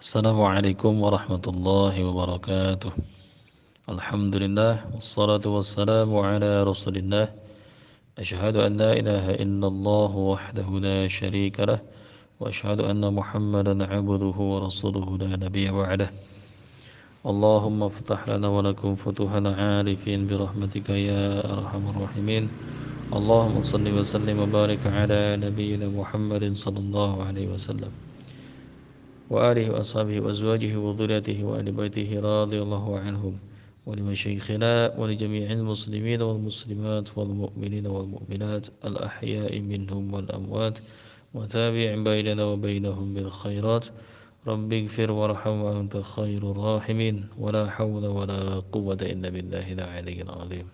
Assalamualaikum warahmatullahi wabarakatuh. Alhamdulillah wassalatu wassalamu ala Rasulillah. Asyhadu an la ilaha illallah wahdahu la syarika lah wa asyhadu anna Muhammadan 'abduhu wa rasuluhu la nabiyya ba'dah. Allahumma iftah lana wa lakum futuhan 'arifin bi rahmatika ya arhamar rahimin. Allahumma shalli wa sallim wa barik ala nabiyyina Muhammadin sallallahu alaihi wasallam wa alihi wa ashabihi wa azwajihi wa dhurriyyatihi wa ahli baitihi radhiyallahu anhum wa li masyayikhina wa li jami'il muslimin wal muslimat wal mu'minin wal mu'minat al ahya'i minhum wal amwat wa tabi'in bainana wa bainahum bil khairat rabbi ighfir warham wa anta khairur rahimin wa la hawla wa la quwwata illa billahil aliyyil azim.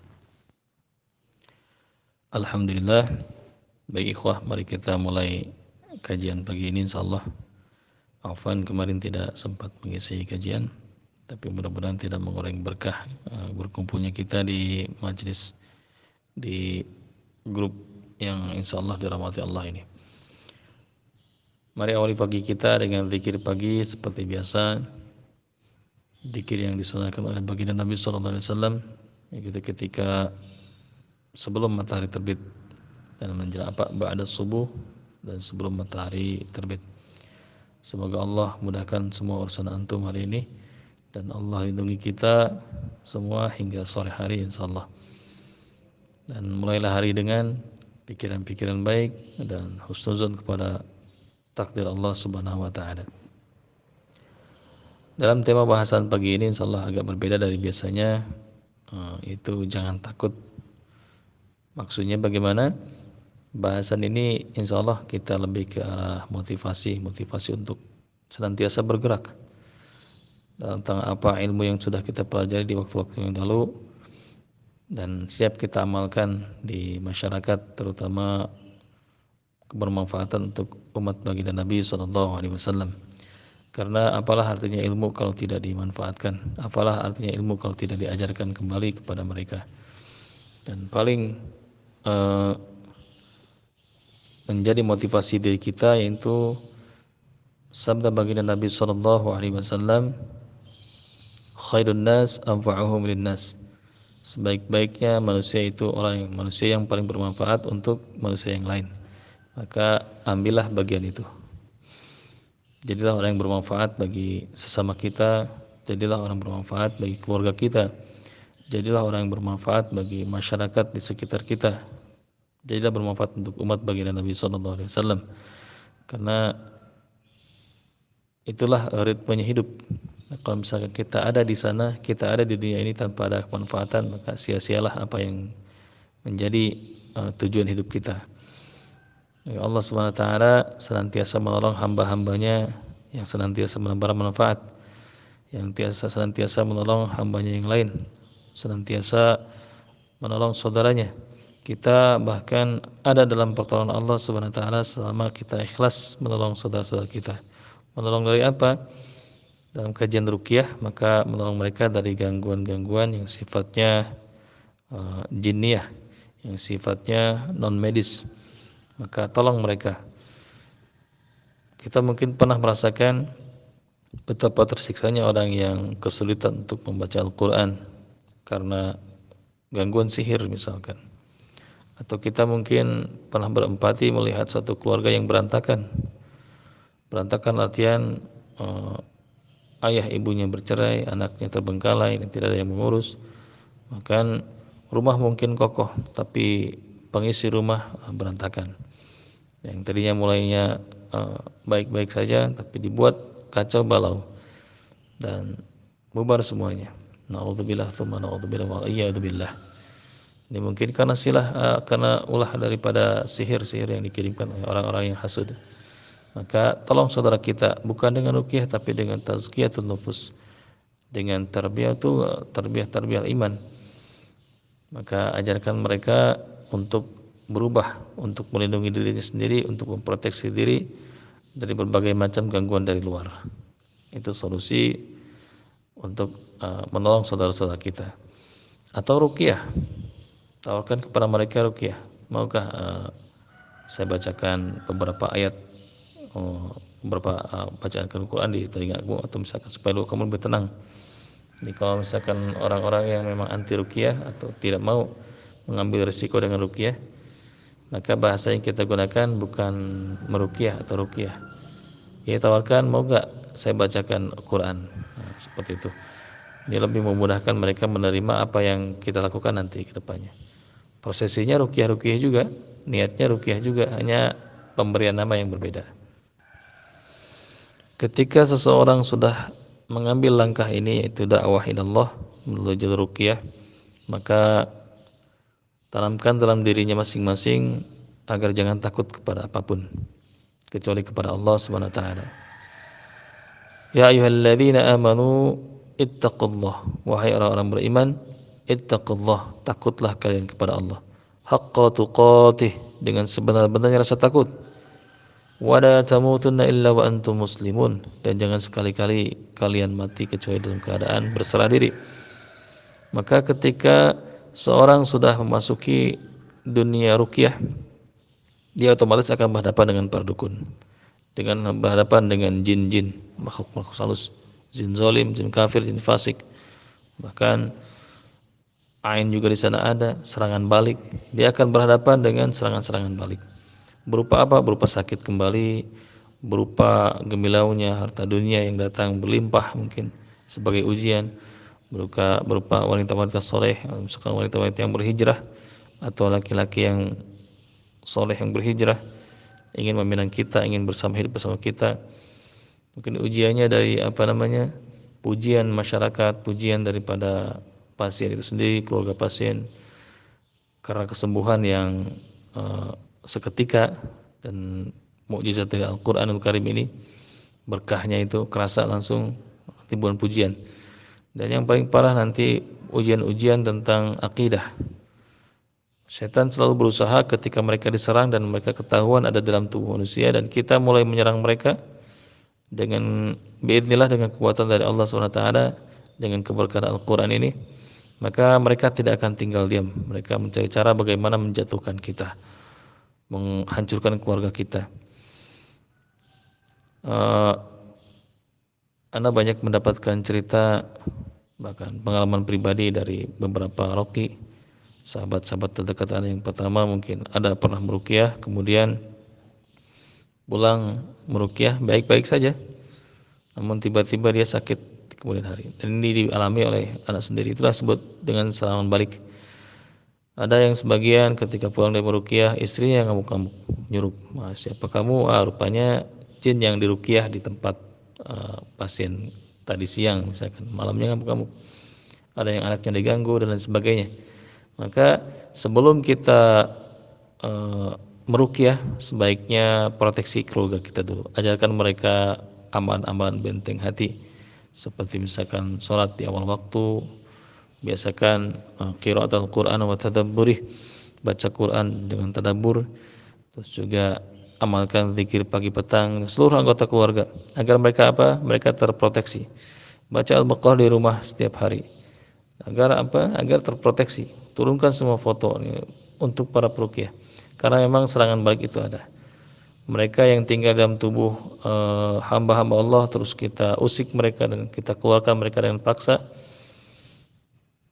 Alhamdulillah. Baik ikhwah, mari kita mulai kajian pagi ini insyaallah. Afwan kemarin tidak sempat mengisi kajian, tapi mudah-mudahan tidak mengurangi berkah berkumpulnya kita di majelis di grup yang insyaallah dirahmati Allah ini. Mari awali pagi kita dengan zikir pagi seperti biasa. Zikir yang disunahkan oleh baginda Nabi sallallahu alaihi wasallam yaitu ketika sebelum matahari terbit dan menjelang ba'da subuh dan sebelum matahari terbit. Semoga Allah mudahkan semua urusan antum hari ini dan Allah lindungi kita semua hingga sore hari insyaallah. Dan mulailah hari dengan pikiran-pikiran baik dan husnuzon kepada takdir Allah Subhanahu wa taala. Dalam tema bahasan pagi ini insyaallah agak berbeda dari biasanya, itu jangan takut. Maksudnya bagaimana? Bahasan ini insyaallah kita lebih ke arah motivasi untuk senantiasa bergerak tentang apa ilmu yang sudah kita pelajari di waktu-waktu yang lalu dan siap kita amalkan di masyarakat, terutama kebermanfaatan untuk umat baginda Nabi sallallahu alaihi wasallam. Karena apalah artinya ilmu kalau tidak dimanfaatkan? Apalah artinya ilmu kalau tidak diajarkan kembali kepada mereka? Dan paling menjadi motivasi diri kita yaitu sabda baginda Nabi sallallahu alaihi wasallam, khairun nas anfa'uhum linnas. Sebaik-baiknya manusia itu manusia yang paling bermanfaat untuk manusia yang lain. Maka ambillah bagian itu. Jadilah orang yang bermanfaat bagi sesama kita, jadilah orang bermanfaat bagi keluarga kita, jadilah orang yang bermanfaat bagi masyarakat di sekitar kita. Jadilah bermanfaat untuk umat baginda Nabi sallallahu alaihi wasallam. Karena itulah ritmenya hidup. Kalau misalkan kita ada di sana, kita ada di dunia ini tanpa ada kemanfaatan, maka sia-sialah apa yang menjadi tujuan hidup kita. Allah Subhanahu wa taala senantiasa menolong hamba-hambanya yang senantiasa menebar manfaat, yang senantiasa menolong hambanya yang lain, senantiasa menolong saudaranya. Kita bahkan ada dalam pertolongan Allah Subhanahu wa taala selama kita ikhlas menolong saudara-saudara kita. Menolong dari apa? Dalam kajian ruqyah, maka menolong mereka dari gangguan-gangguan yang sifatnya jinniyah, yang sifatnya non medis. Maka tolong mereka. Kita mungkin pernah merasakan betapa tersiksanya orang yang kesulitan untuk membaca Al-Qur'an karena gangguan sihir misalkan. Atau kita mungkin pernah berempati melihat satu keluarga yang berantakan. Berantakan artian ayah ibunya bercerai, anaknya terbengkalai dan tidak ada yang mengurus. Bahkan rumah mungkin kokoh, tapi pengisi rumah berantakan. Yang tadinya mulainya baik-baik saja, tapi dibuat kacau balau dan bubar semuanya. Na'udzubillah tsumma na'udzubillah wa iyadzubillah. Ini mungkin karena karena ulah daripada sihir-sihir yang dikirimkan oleh orang-orang yang hasud. Maka tolong saudara kita bukan dengan ruqyah tapi dengan tazkiyatun nufus, dengan tarbiyah iman. Maka ajarkan mereka untuk berubah, untuk melindungi dirinya sendiri, untuk memproteksi diri dari berbagai macam gangguan dari luar. Itu solusi untuk menolong saudara-saudara kita. Atau ruqyah. Tawarkan kepada mereka ruqyah. Maukah saya bacakan beberapa ayat beberapa bacaan Al-Quran di telingamu, atau misalkan supaya kamu lebih tenang. Jadi kalau misalkan orang-orang yang memang anti ruqyah atau tidak mau mengambil risiko dengan ruqyah, maka bahasa yang kita gunakan bukan meruqyah atau ruqyah. Ya tawarkan, mau gak saya bacakan Quran, seperti itu. Ini lebih memudahkan mereka menerima apa yang kita lakukan nanti ke depannya. Prosesinya ruqyah-ruqyah juga, niatnya ruqyah juga, hanya pemberian nama yang berbeda. Ketika seseorang sudah mengambil langkah ini, yaitu dakwah ilallah menuju ruqyah, maka tanamkan dalam dirinya masing-masing agar jangan takut kepada apapun kecuali kepada Allah Subhanahu wa taala. Ya ayyuhalladzina amanu ittaqullah, wahai orang-orang beriman, ittaqullah, takutlah kalian kepada Allah, haqqa tuqatih, dengan sebenar-benarnya rasa takut. Wa la tamutunna illa wa antum muslimun, dan jangan sekali-kali kalian mati kecuali dalam keadaan berserah diri. Maka ketika seorang sudah memasuki dunia ruqyah, dia otomatis akan berhadapan dengan para dukun, dengan berhadapan dengan jin-jin, makhluk-makhluk halus, jin zalim, jin kafir, jin fasik. Bahkan ain juga di sana ada, serangan balik. Dia akan berhadapan dengan serangan-serangan balik. Berupa apa? Berupa sakit kembali, berupa gemilaunya harta dunia yang datang berlimpah mungkin sebagai ujian, berupa wanita-wanita soleh, misalkan wanita-wanita yang berhijrah atau laki-laki yang soleh yang berhijrah, ingin meminang kita, ingin bersama hidup bersama kita. Mungkin ujiannya dari pujian masyarakat, pujian daripada pasien itu sendiri, keluarga pasien, karena kesembuhan yang seketika. Dan mukjizat dari Al-Quranul Karim ini, berkahnya itu kerasa langsung, timbulan pujian. Dan yang paling parah nanti ujian-ujian tentang akidah. Setan selalu berusaha ketika mereka diserang dan mereka ketahuan ada dalam tubuh manusia, dan kita mulai menyerang mereka dengan biidznillah, dengan kekuatan dari Allah SWT, dengan keberkahan Al-Quran ini, maka mereka tidak akan tinggal diam. Mereka mencari cara bagaimana menjatuhkan kita, menghancurkan keluarga kita. Anda banyak mendapatkan cerita, bahkan pengalaman pribadi dari beberapa roki, sahabat-sahabat terdekat Anda. Yang pertama, mungkin ada pernah meruqyah, kemudian pulang meruqyah baik-baik saja, namun tiba-tiba dia sakit di kemudian hari. Dan ini dialami oleh anak sendiri. Itulah sebut dengan serangan balik. Ada yang sebagian ketika pulang dari meruqyah, istrinya ngamuk-ngamuk, nyuruh, siapa kamu? Rupanya jin yang diruqyah di tempat pasien tadi siang, misalkan malamnya ngamuk-ngamuk. Ada yang anaknya diganggu dan lain sebagainya. Maka sebelum kita meruqyah, sebaiknya proteksi keluarga kita dulu. Ajarkan mereka amalan-amalan benteng hati, seperti misalkan sholat di awal waktu, biasakan qiraatul Qur'an wa tadabburih, baca Quran dengan tadabbur. Terus juga amalkan zikir pagi petang seluruh anggota keluarga, agar mereka mereka terproteksi. Baca Al-Baqarah di rumah setiap hari, agar terproteksi. Turunkan semua foto untuk para peruqyah, karena memang serangan balik itu ada. Mereka yang tinggal dalam tubuh hamba-hamba Allah, terus kita usik mereka dan kita keluarkan mereka dengan paksa,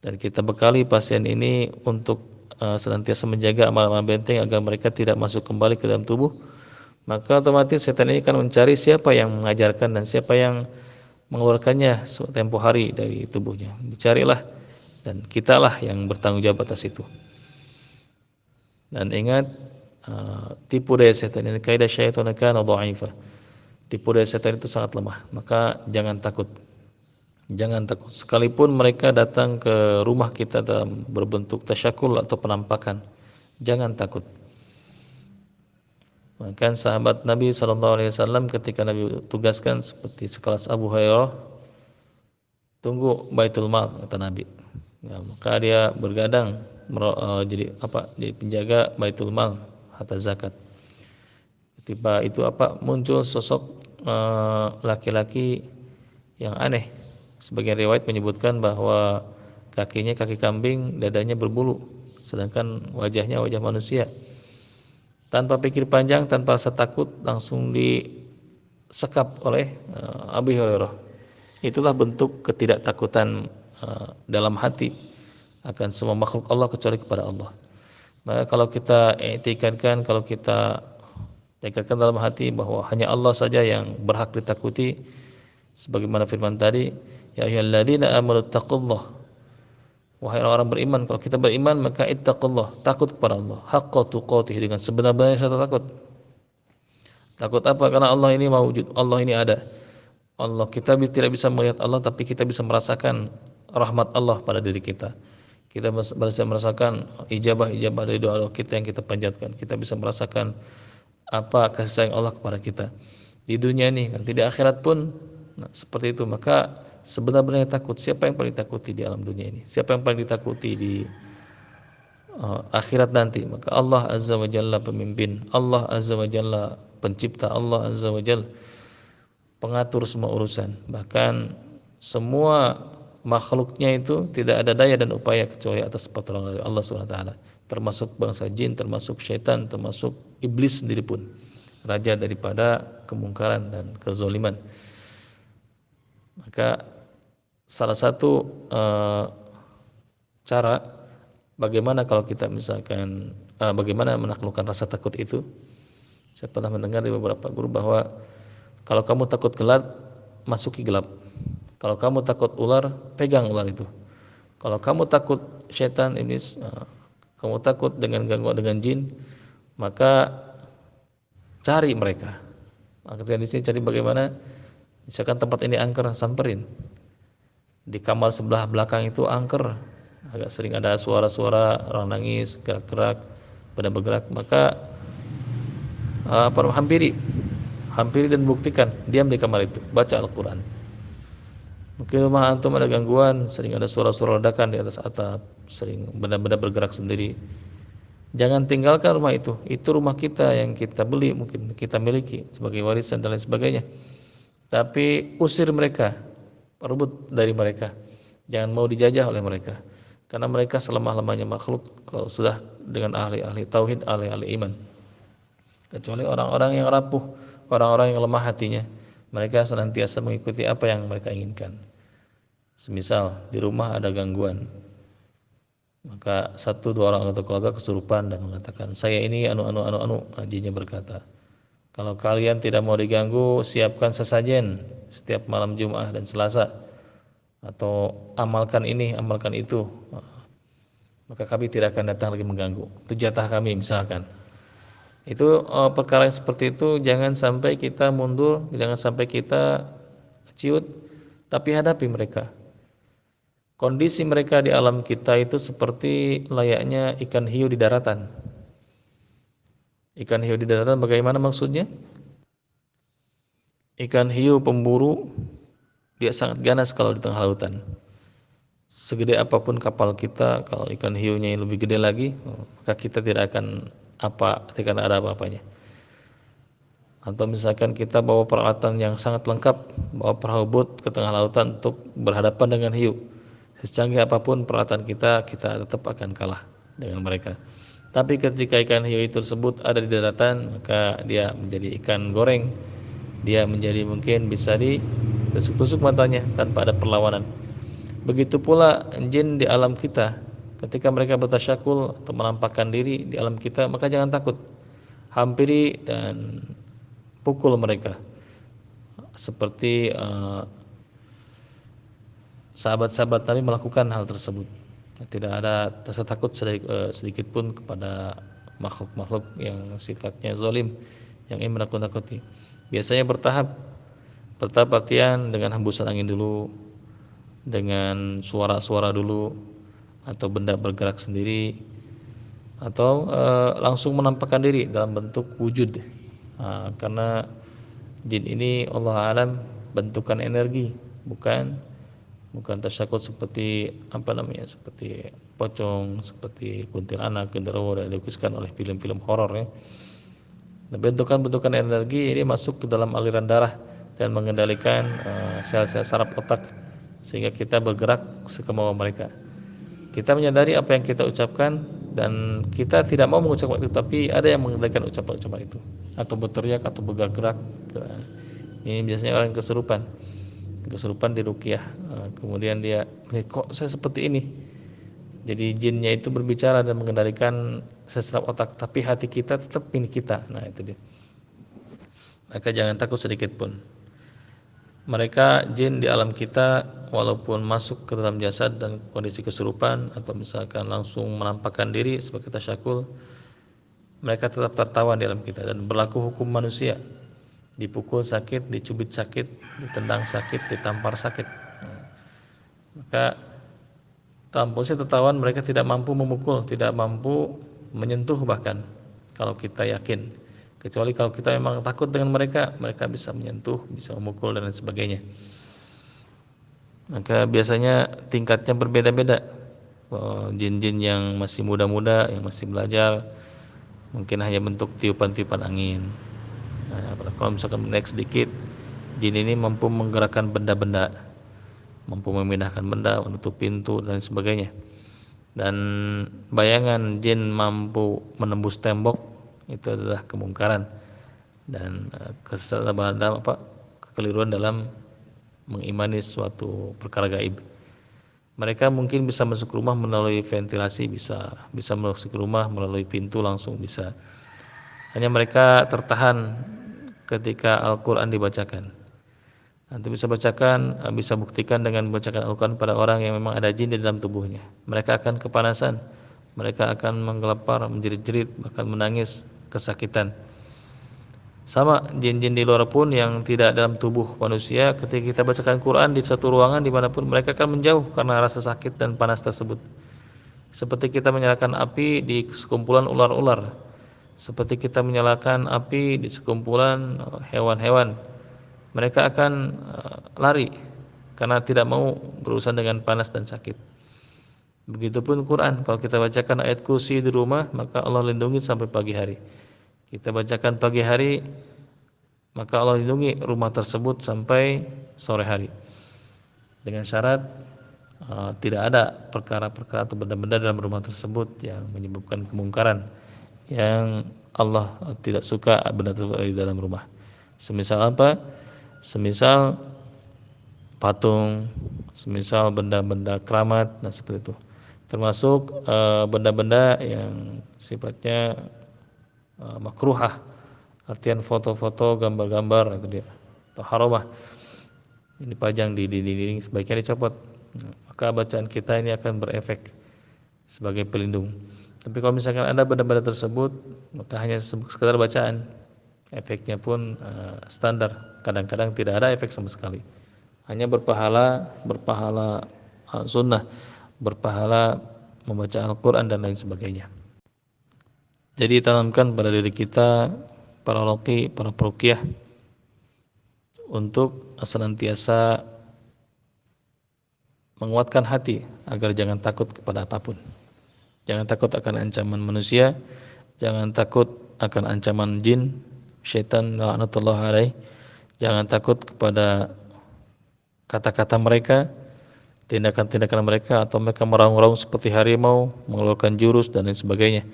dan kita bekali pasien ini untuk senantiasa menjaga amal-amal benteng agar mereka tidak masuk kembali ke dalam tubuh. Maka otomatis setan ini akan mencari siapa yang mengajarkan dan siapa yang mengeluarkannya tempo hari dari tubuhnya. Dicarilah, dan kitalah yang bertanggung jawab atas itu. Dan ingat, tipu daya setan ini, kaidah syaitan kana dha'ifa. Tipu daya setan itu sangat lemah. Maka jangan takut. Jangan takut. Sekalipun mereka datang ke rumah kita dalam berbentuk tasyakul atau penampakan, jangan takut. Maka sahabat Nabi SAW ketika Nabi tugaskan seperti sekelas Abu Hurairah, tunggu Baitul Mal, kata Nabi. Ya, maka dia bergadang jadi penjaga Baitul Mal, harta zakat. Tiba itu muncul sosok laki-laki yang aneh. Sebagian riwayat menyebutkan bahwa kakinya kaki kambing, dadanya berbulu, sedangkan wajahnya wajah manusia. Tanpa pikir panjang, tanpa rasa takut, langsung sekap oleh Abu Hurairah. Itulah bentuk ketidaktakutan dalam hati akan semua makhluk Allah kecuali kepada Allah. Maka kalau kita i'tikadkan, kalau kita tekadkan dalam hati bahwa hanya Allah saja yang berhak ditakuti, sebagaimana firman tadi, ya ayyuhalladzina amanu taqullah, wahai orang beriman, kalau kita beriman maka ittaqullah, takut kepada Allah, haqqa tuqatih, dengan sebenar-benarnya saya takut. Takut apa? Karena Allah ini mawujud, Allah ini ada. Allah, kita tidak bisa melihat Allah, tapi kita bisa merasakan rahmat Allah pada diri kita. Kita bisa merasakan ijabah-ijabah dari doa kita yang kita panjatkan. Kita bisa merasakan apa kasih sayang Allah kepada kita di dunia ini, nanti di akhirat pun seperti itu. Maka sebenarnya takut, siapa yang paling ditakuti di alam dunia ini? Siapa yang paling ditakuti di akhirat nanti? Maka Allah Azza wa Jalla pemimpin, Allah Azza wa Jalla pencipta, Allah Azza wa Jalla pengatur semua urusan. Bahkan semua makhluknya itu tidak ada daya dan upaya kecuali atas pertolongan dari Allah Subhanahu wa taala, termasuk bangsa jin, termasuk syaitan, termasuk iblis sendiri pun, raja daripada kemungkaran dan kezaliman. Maka salah satu cara bagaimana kalau kita misalkan bagaimana menaklukkan rasa takut itu, saya pernah mendengar dari beberapa guru bahwa kalau kamu takut gelap, masuki gelap. Kalau kamu takut ular, pegang ular itu. Kalau kamu takut setan, iblis, kamu takut dengan gangguan dengan jin, maka cari mereka. Artinya di sini cari bagaimana? Misalkan tempat ini angker, samperin. Di kamar sebelah belakang itu angker, agak sering ada suara-suara orang nangis, gerak-gerak, benda bergerak, maka hampiri dan buktikan, diam di kamar itu, baca Al-Quran. Mungkin rumah antum ada gangguan, sering ada suara-suara ledakan di atas atap, sering benda-benda bergerak sendiri. Jangan tinggalkan rumah itu rumah kita yang kita beli, mungkin kita miliki sebagai warisan dan lain sebagainya. Tapi usir mereka, rebut dari mereka, jangan mau dijajah oleh mereka, karena mereka selemah-lemahnya makhluk kalau sudah dengan ahli-ahli tauhid, ahli-ahli iman. Kecuali orang-orang yang rapuh, orang-orang yang lemah hatinya, mereka senantiasa mengikuti apa yang mereka inginkan. Semisal di rumah ada gangguan, maka satu dua orang atau keluarga kesurupan dan mengatakan, saya ini anu. Jinnya berkata, kalau kalian tidak mau diganggu, siapkan sesajen setiap malam Jumat dan Selasa, atau amalkan ini, amalkan itu, maka kami tidak akan datang lagi mengganggu. Itu jatah kami misalkan. Itu perkara yang seperti itu jangan sampai kita mundur, jangan sampai kita ciut, tapi hadapi mereka. Kondisi mereka di alam kita itu seperti layaknya ikan hiu di daratan. Ikan hiu di daratan bagaimana maksudnya? Ikan hiu pemburu, dia sangat ganas kalau di tengah lautan. Segede apapun kapal kita, kalau ikan hiunya yang lebih gede lagi, maka kita tidak akan ada apa-apanya. Atau misalkan kita bawa peralatan yang sangat lengkap, bawa perahu bot ke tengah lautan untuk berhadapan dengan hiu, secanggih apapun peralatan kita tetap akan kalah dengan mereka. Tapi ketika ikan hiu itu tersebut ada di daratan, maka dia menjadi ikan goreng, dia menjadi mungkin bisa ditusuk-tusuk matanya tanpa ada perlawanan. Begitu pula jin di alam kita, ketika mereka bertasyakul atau menampakkan diri di alam kita, maka jangan takut, hampiri dan pukul mereka seperti sahabat-sahabat Nabi melakukan hal tersebut. Tidak ada rasa takut sedikit pun kepada makhluk-makhluk yang sifatnya zalim, yang ingin menakut-nakuti. Biasanya bertahap latihan dengan hembusan angin dulu, dengan suara-suara dulu, atau benda bergerak sendiri, atau langsung menampakkan diri dalam bentuk wujud. Karena jin ini Allah alam bentukan energi, bukan tasyakut seperti seperti pocong, seperti kuntilanak, genderuwo yang dilukiskan oleh film-film horor ya. Bentukan energi ini masuk ke dalam aliran darah dan mengendalikan sel-sel saraf otak sehingga kita bergerak sekemauan mereka. Kita menyadari apa yang kita ucapkan dan kita tidak mau mengucapkan itu, tapi ada yang mengendalikan ucapan-ucapan itu, atau berteriak atau bergerak. Ini biasanya orang kesurupan di ruqyah, kemudian dia, kok saya seperti ini. Jadi jinnya itu berbicara dan mengendalikan seserap otak, tapi hati kita tetap milik kita. Nah itu dia. Maka jangan takut sedikit pun. Mereka jin di alam kita walaupun masuk ke dalam jasad dan kondisi kesurupan atau misalkan langsung menampakkan diri sebagai tasyakul, mereka tetap tertawa di alam kita dan berlaku hukum manusia. Dipukul sakit, dicubit sakit, ditendang sakit, ditampar sakit. Maka dalam posisi tertawan mereka tidak mampu memukul, tidak mampu menyentuh bahkan kalau kita yakin. Kecuali kalau kita memang takut dengan mereka, mereka bisa menyentuh, bisa memukul dan lain sebagainya. Maka biasanya tingkatnya berbeda-beda. Jin-jin yang masih muda-muda, yang masih belajar, mungkin hanya bentuk tiupan-tiupan angin. Nah, kalau misalkan naik sedikit, jin ini mampu menggerakkan benda-benda, mampu memindahkan benda, menutup pintu dan sebagainya. Dan bayangan jin mampu menembus tembok itu adalah kemungkaran dan kekeliruan dalam mengimani suatu perkara gaib. Mereka mungkin bisa masuk rumah melalui ventilasi, bisa masuk rumah melalui pintu langsung bisa. Hanya mereka tertahan ketika Al-Quran dibacakan. Nanti bisa buktikan dengan membacakan Al-Quran pada orang yang memang ada jin di dalam tubuhnya. Mereka akan kepanasan, mereka akan menggelepar, menjerit-jerit, bahkan menangis, kesakitan. Sama jin-jin di luar pun yang tidak dalam tubuh manusia, ketika kita bacakan Quran di satu ruangan dimanapun, mereka akan menjauh karena rasa sakit dan panas tersebut. Seperti kita menyalakan api di sekumpulan ular-ular, seperti kita menyalakan api di sekumpulan hewan-hewan, mereka akan lari karena tidak mau berurusan dengan panas dan sakit. Begitupun Quran, kalau kita bacakan ayat kursi di rumah, maka Allah lindungi sampai pagi hari. Kita bacakan pagi hari, maka Allah lindungi rumah tersebut sampai sore hari. Dengan syarat tidak ada perkara-perkara atau benda-benda dalam rumah tersebut yang menyebabkan kemungkaran, yang Allah tidak suka benda tersebut di dalam rumah. Semisal apa? Semisal patung, semisal benda-benda keramat, nah seperti itu. Termasuk benda-benda yang sifatnya makruhah, artian foto-foto, gambar-gambar itu dia, atau haramah ini dipajang di dinding, sebaiknya dicopot. Maka bacaan kita ini akan berefek sebagai pelindung. Tapi kalau misalkan ada benda-benda tersebut, maka hanya sekedar bacaan, efeknya pun standar. Kadang-kadang tidak ada efek sama sekali. Hanya berpahala sunnah, berpahala membaca Al-Quran dan lain sebagainya. Jadi tanamkan pada diri kita, para roqi, para peruqyah, untuk senantiasa menguatkan hati agar jangan takut kepada apapun. Jangan takut akan ancaman manusia, jangan takut akan ancaman jin, syaitan laknatullah alaih. Jangan takut kepada kata-kata mereka, tindakan-tindakan mereka, atau mereka meraung-raung seperti harimau, mengeluarkan jurus dan lain sebagainya.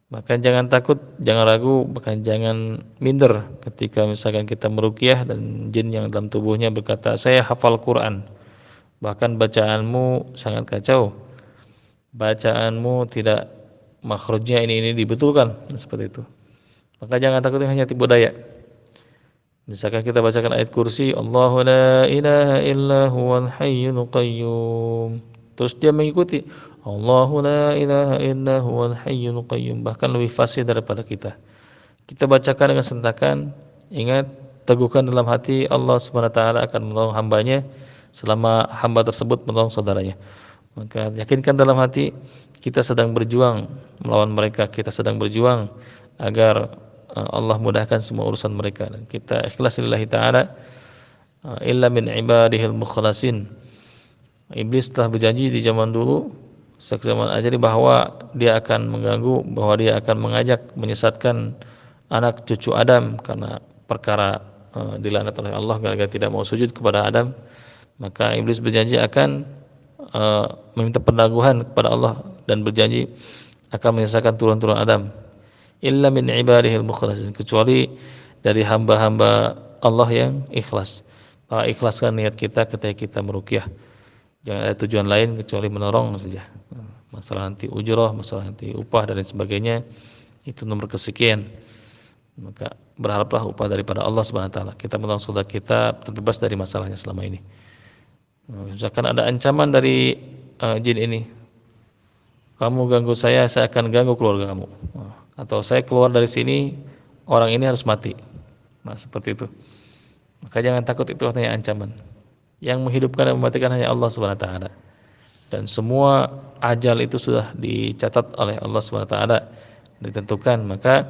Maka jangan takut, jangan ragu, bahkan jangan minder ketika misalkan kita meruqyah dan jin yang dalam tubuhnya berkata, saya hafal Quran, bahkan bacaanmu sangat kacau, bacaanmu tidak makhrajnya ini dibetulkan, seperti itu. Maka jangan takut, hanya tipu daya. Misalkan kita bacakan ayat kursi, Allahu la ilaha illa huwal hayyul qayyum, terus dia mengikuti, Allahu la ilaha illa huwal hayyul qayyum, bahkan lebih fasih daripada kita. Kita bacakan dengan sentakan, ingat, teguhkan dalam hati, Allah Subhanahu wa taala akan menolong hambanya selama hamba tersebut menolong saudaranya. Maka yakinkan dalam hati, kita sedang berjuang melawan mereka, kita sedang berjuang agar Allah mudahkan semua urusan mereka, dan kita ikhlas lillahi ta'ala, illa min ibadihil mukhlasin. Iblis telah berjanji di zaman dulu, zaman ajali, bahwa dia akan mengganggu, bahwa dia akan mengajak, menyesatkan anak cucu Adam karena perkara dilaknat oleh Allah gara-gara tidak mau sujud kepada Adam. Maka iblis berjanji akan meminta penangguhan kepada Allah dan berjanji akan menyesatkan turun-turun Adam. Illa min ibadihil mukhlasin, kecuali dari hamba-hamba Allah yang ikhlas. Ikhlaskan niat kita ketika kita meruqyah. Jangan ada tujuan lain kecuali menolong saja. Masalah nanti ujrah, masalah nanti upah dan lain sebagainya, itu nomor kesekian. Maka berharaplah upah daripada Allah Subhanahu wa taala. Kita menolong saudara kita terbebas dari masalahnya selama ini. Misalkan ada ancaman dari jin ini, kamu ganggu saya akan ganggu keluarga kamu. Atau saya keluar dari sini, orang ini harus mati. Nah, seperti itu. Maka jangan takut, itu hanya ancaman. Yang menghidupkan dan mematikan hanya Allah Subhanahu wa taala. Dan semua ajal itu sudah dicatat oleh Allah Subhanahu wa taala, ditentukan. Maka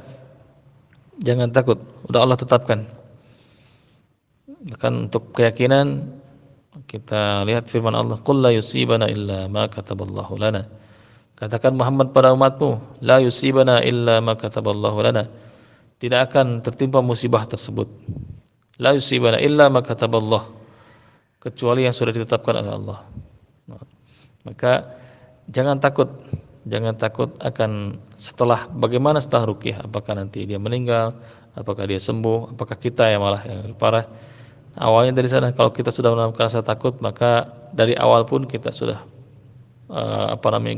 jangan takut, udah Allah tetapkan. Bahkan untuk keyakinan kita lihat firman Allah, qul la yusibana illa ma kataballahu lana. Katakan Muhammad pada umatmu, la yusibana illa ma kataballahu lana. Tidak akan tertimpa musibah tersebut. La yusibana illa ma kataballahu, kecuali yang sudah ditetapkan oleh Allah. Maka jangan takut akan bagaimana setelah ruqyah, apakah nanti dia meninggal, apakah dia sembuh, apakah kita yang malah yang parah. Awalnya dari sana, kalau kita sudah menemukan rasa takut, maka dari awal pun kita sudah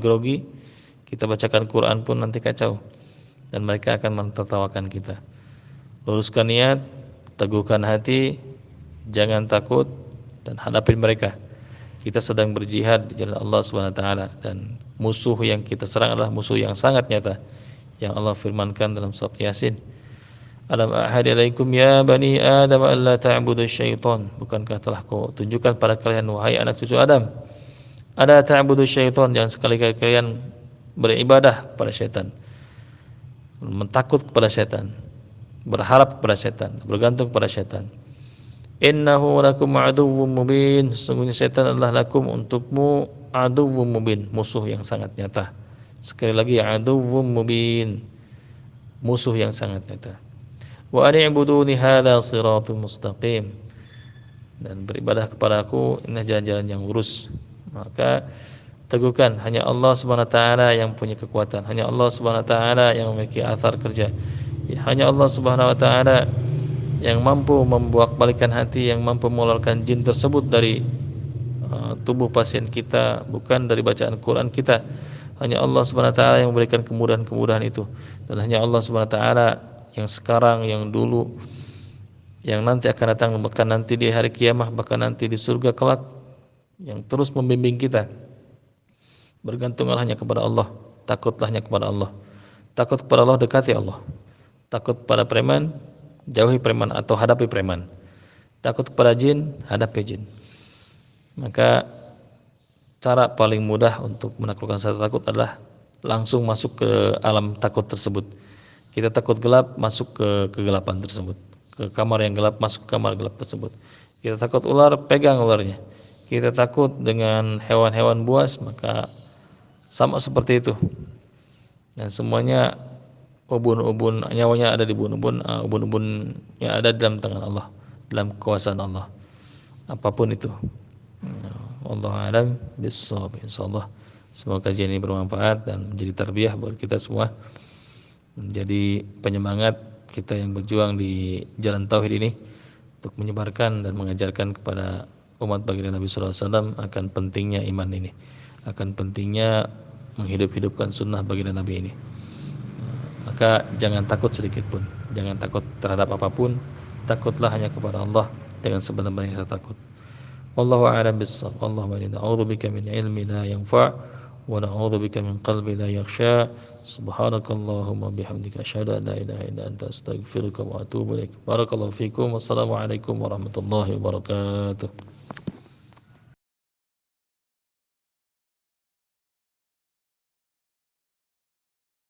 grogi. Kita bacakan Quran pun nanti kacau, dan mereka akan mentertawakan kita. Luruskan niat, teguhkan hati, jangan takut, dan hadapin mereka. Kita sedang berjihad di jalan Allah Subhanahu wa taala, dan musuh yang kita serang adalah musuh yang sangat nyata yang Allah firmankan dalam surat Yasin. Alam ahad ilaikum ya bani Adam alla ta'budu syaitan. Bukankah telah ku tunjukkan pada kalian wahai anak cucu Adam, ada ta'budu syaitan, jangan sekali-kali kalian beribadah kepada syaitan, mentakut kepada syaitan, berharap kepada syaitan, bergantung kepada syaitan. Innahu lakum aduwwum mubin. Sesungguhnya syaitan adalah lakum, untukmu, aduwwum mubin, musuh yang sangat nyata. Sekali lagi, aduwwum mubin, musuh yang sangat nyata. Wa ani'buduni hadza shiratul mustaqim. Dan beribadah kepada aku, ini jalan-jalan yang lurus. Maka teguhkan, hanya Allah Subhanahu wa taala yang punya kekuatan, hanya Allah Subhanahu wa taala yang memiliki athar kerja. Hanya Allah Subhanahu wa taala yang mampu membolak-balikan hati, yang mampu mengeluarkan jin tersebut dari tubuh pasien kita, bukan dari bacaan Quran kita. Hanya Allah Subhanahu wa taala yang memberikan kemudahan-kemudahan itu. Dan hanya Allah Subhanahu wa taala yang sekarang, yang dulu, yang nanti akan datang, bahkan nanti di hari kiamah, bahkan nanti di surga kelak, yang terus membimbing kita. Bergantunglah hanya kepada Allah, takutlah hanya kepada Allah. Takut kepada Allah, dekati Allah. Takut pada preman, jauhi preman atau hadapi preman. Takut kepada jin, hadapi jin. Maka cara paling mudah untuk menaklukkan rasa takut adalah langsung masuk ke alam takut tersebut. Kita takut gelap, masuk ke kegelapan tersebut. Ke kamar yang gelap, masuk ke kamar gelap tersebut. Kita takut ular, pegang ularnya. Kita takut dengan hewan-hewan buas, maka sama seperti itu. Dan semuanya ubun-ubun, nyawanya ada di ubun-ubun, ubun-ubun yang ada dalam tangan Allah, dalam kekuasaan Allah. Apapun itu. Wallahu a'lam bissawab. Insyaallah semoga kajian ini bermanfaat dan menjadi tarbiyah buat kita semua, menjadi penyemangat kita yang berjuang di jalan tauhid ini untuk menyebarkan dan mengajarkan kepada umat baginda Nabi sallallahu alaihi wasallam akan pentingnya iman ini, akan pentingnya menghidup-hidupkan sunnah baginda Nabi ini. Maka jangan takut sedikit pun, jangan takut terhadap apapun, takutlah hanya kepada Allah dengan sebenar-benarnya takut. Wallahu a'lam bissawab. Allahumma inna na'udzubika min ilmin la yanfa' wa na'udzubika min qalbin la yakhsha. Subhanakallahumma bihamdika asyhadu an la ilaha illa anta astaghfiruka wa atubu ilaik. Barakallahu fikum. Wassalamu alaikum warahmatullahi wabarakatuh.